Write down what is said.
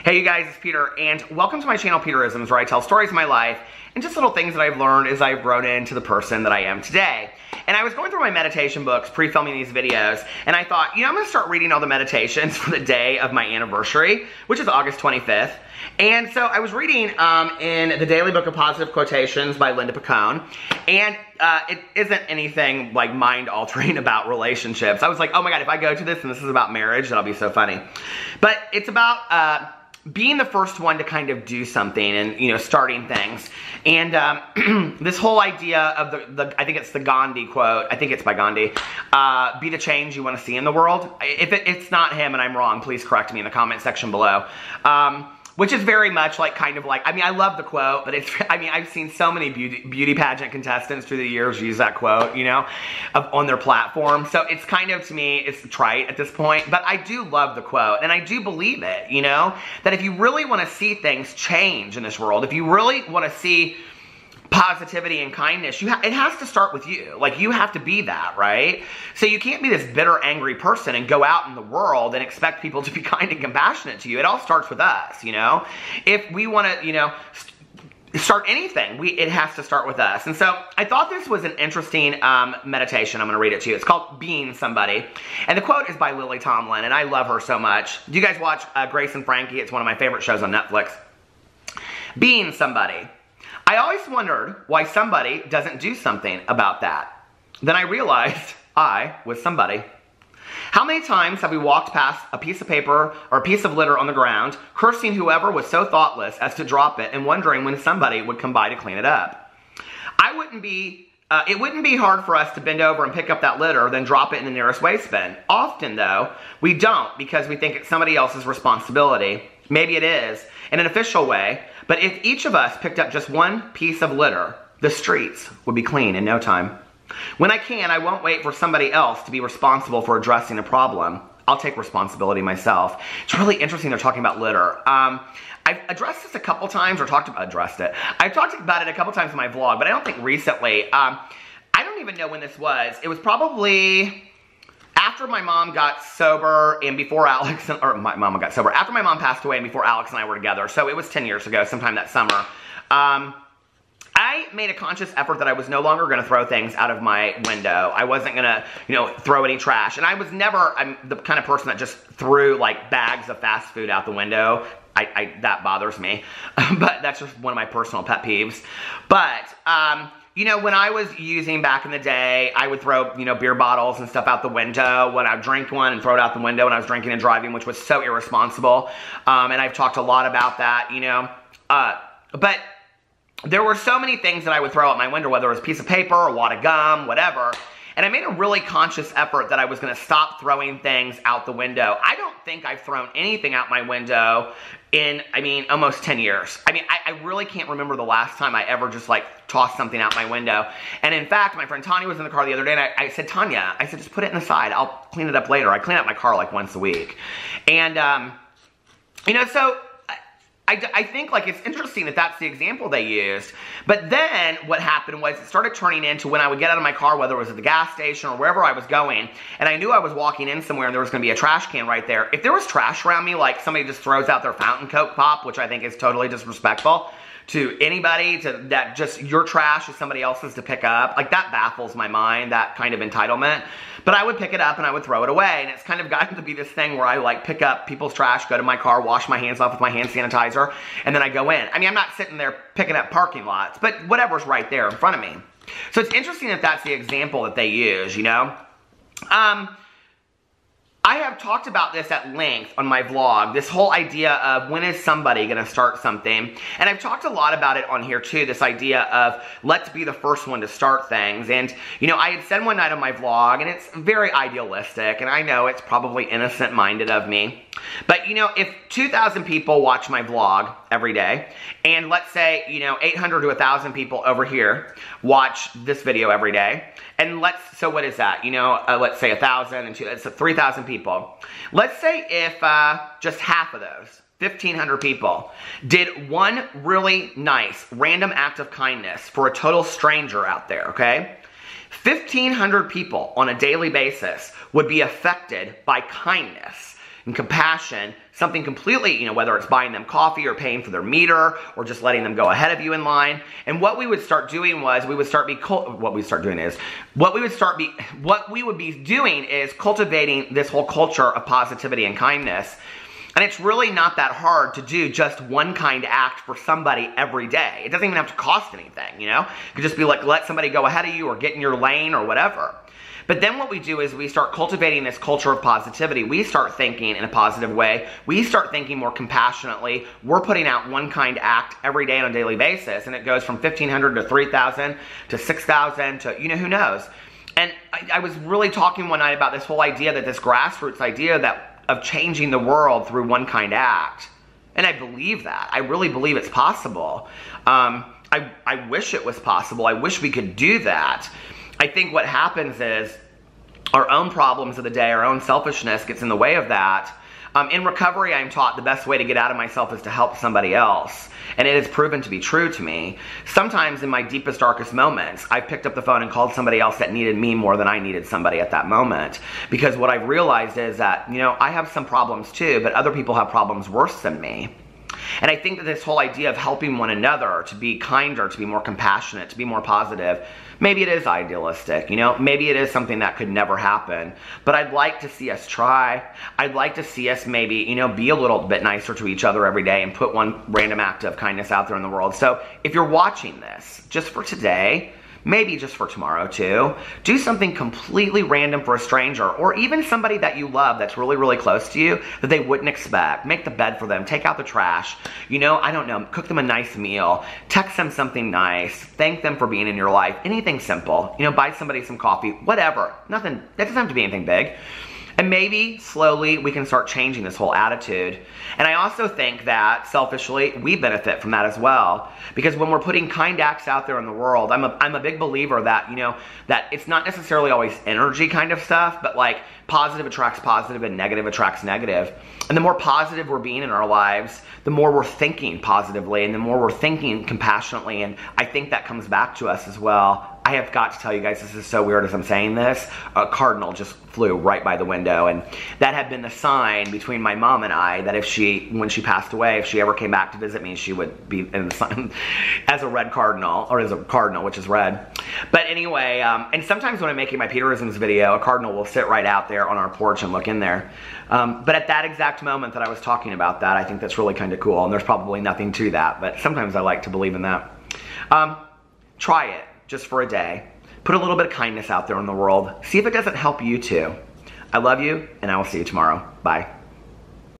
Hey you guys, it's Peter, and welcome to my channel, Peterisms, where I tell stories of my life and just little things that I've learned as I've grown into the person that I am today. And I was going through my meditation books, pre-filming these videos, and I thought, I'm going to start reading all the meditations for the day of my anniversary, which is August 25th. And so I was reading in the Daily Book of Positive Quotations by Linda Picone, and it isn't anything like mind-altering about relationships. I was like, oh my god, if I go to this and this is about marriage, that'll be so funny. But it's about being the first one to kind of do something and, starting things. And this whole idea of I think it's the Gandhi quote, I think it's by Gandhi, be the change you want to see in the world. If it's not him and I'm wrong, please correct me in the comment section below. Which is very much like, I love the quote, but I've seen so many beauty pageant contestants through the years use that quote, on their platform. So it's kind of, to me, it's trite at this point, but I do love the quote, and I do believe it, that if you really want to see things change in this world, if you really want to see positivity and kindness, it has to start with you. Like, you have to be that, right? So you can't be this bitter, angry person and go out in the world and expect people to be kind and compassionate to you. It all starts with us, If we want to, start anything, it has to start with us. And so I thought this was an interesting meditation. I'm going to read it to you. It's called Being Somebody. And the quote is by Lily Tomlin, and I love her so much. Do you guys watch Grace and Frankie? It's one of my favorite shows on Netflix. Being somebody. I always wondered why somebody doesn't do something about that. Then I realized I was somebody. How many times have we walked past a piece of paper or a piece of litter on the ground, cursing whoever was so thoughtless as to drop it and wondering when somebody would come by to clean it up? It wouldn't be hard for us to bend over and pick up that litter, then drop it in the nearest waste bin. Often, though, we don't because we think it's somebody else's responsibility. Maybe it is, in an official way, but if each of us picked up just one piece of litter, the streets would be clean in no time. When I can, I won't wait for somebody else to be responsible for addressing a problem. I'll take responsibility myself. It's really interesting they're talking about litter. I've addressed this a couple times, or addressed it. I've talked about it a couple times in my vlog, but I don't think recently. I don't even know when this was. It was probably after my mom got sober and before Alex, or my mom got sober, after my mom passed away and before Alex and I were together. So it was 10 years ago, sometime that summer. I made a conscious effort that I was no longer going to throw things out of my window. I wasn't going to, throw any trash. And I was never, I'm the kind of person that just threw like bags of fast food out the window. That bothers me, but that's just one of my personal pet peeves. But, when I was using back in the day, I would throw, beer bottles and stuff out the window when I would drink one and throw it out the window when I was drinking and driving, which was so irresponsible. And I've talked a lot about that, but there were so many things that I would throw out my window, whether it was a piece of paper, a wad of gum, whatever. And I made a really conscious effort that I was going to stop throwing things out the window. I don't think I've thrown anything out my window in, almost 10 years. I really can't remember the last time I ever just tossed something out my window. And in fact, my friend Tanya was in the car the other day, and I said, Tanya, just put it in the side. I'll clean it up later. I clean up my car once a week. And, so I think it's interesting that that's the example they used. But then what happened was it started turning into when I would get out of my car, whether it was at the gas station or wherever I was going, and I knew I was walking in somewhere and there was going to be a trash can right there. If there was trash around me, like somebody just throws out their fountain Coke pop, which I think is totally disrespectful to anybody, that just your trash is somebody else's to pick up. That baffles my mind, that kind of entitlement. But I would pick it up and I would throw it away. And it's kind of gotten to be this thing where I pick up people's trash, go to my car, wash my hands off with my hand sanitizer, and then I go in. I'm not sitting there picking up parking lots, but whatever's right there in front of me. So it's interesting that that's the example that they use, I have talked about this at length on my vlog, this whole idea of when is somebody going to start something. And I've talked a lot about it on here too, this idea of let's be the first one to start things. And, I had said one night on my vlog, and it's very idealistic, and I know it's probably innocent-minded of me. But, if 2,000 people watch my vlog every day, and let's say, 800 to 1,000 people over here watch this video every day, and so what is that? Let's say 1,000 and it's 3,000 people. Let's say if just half of those, 1,500 people, did one really nice random act of kindness for a total stranger out there, okay? 1,500 people on a daily basis would be affected by kindness. and compassion something completely, whether it's buying them coffee or paying for their meter or just letting them go ahead of you in line. And what we would start doing was what we would be doing is cultivating this whole culture of positivity and kindness. And it's really not that hard to do just one kind act for somebody every day. It doesn't even have to cost anything, It could just be like, let somebody go ahead of you or get in your lane or whatever. But then what we do is we start cultivating this culture of positivity. We start thinking in a positive way. We start thinking more compassionately. We're putting out one kind act every day on a daily basis. And it goes from 1,500 to 3,000 to 6,000 to, who knows. And I was really talking one night about this whole idea that this grassroots idea of changing the world through one kind act. And I believe that. I really believe it's possible. I wish it was possible. I wish we could do that. I think what happens is our own problems of the day, our own selfishness gets in the way of that. In recovery, I'm taught the best way to get out of myself is to help somebody else. And it has proven to be true to me. Sometimes in my deepest, darkest moments, I picked up the phone and called somebody else that needed me more than I needed somebody at that moment. Because what I've realized is that, I have some problems too, but other people have problems worse than me. And I think that this whole idea of helping one another to be kinder, to be more compassionate, to be more positive, maybe it is idealistic, maybe it is something that could never happen, but I'd like to see us try. I'd like to see us maybe, be a little bit nicer to each other every day and put one random act of kindness out there in the world. So if you're watching this, just for today, maybe just for tomorrow too, do something completely random for a stranger or even somebody that you love that's really, really close to you that they wouldn't expect. Make the bed for them, take out the trash, I don't know, cook them a nice meal, text them something nice, thank them for being in your life, anything simple, buy somebody some coffee, whatever, nothing, that doesn't have to be anything big. And maybe slowly we can start changing this whole attitude. And I also think that selfishly we benefit from that as well. Because when we're putting kind acts out there in the world, I'm a big believer that, that it's not necessarily always energy kind of stuff, but like positive attracts positive and negative attracts negative. And the more positive we're being in our lives, the more we're thinking positively and the more we're thinking compassionately. And I think that comes back to us as well. I have got to tell you guys, this is so weird as I'm saying this, a cardinal just flew right by the window, and that had been the sign between my mom and I that when she passed away, if she ever came back to visit me, she would be in the sign as a red cardinal, or as a cardinal, which is red. But anyway, and sometimes when I'm making my Peterisms video, a cardinal will sit right out there on our porch and look in there. But at that exact moment that I was talking about that, I think that's really kind of cool, and there's probably nothing to that, but sometimes I like to believe in that. Try it. Just for a day. Put a little bit of kindness out there in the world. See if it doesn't help you too. I love you, and I will see you tomorrow. Bye.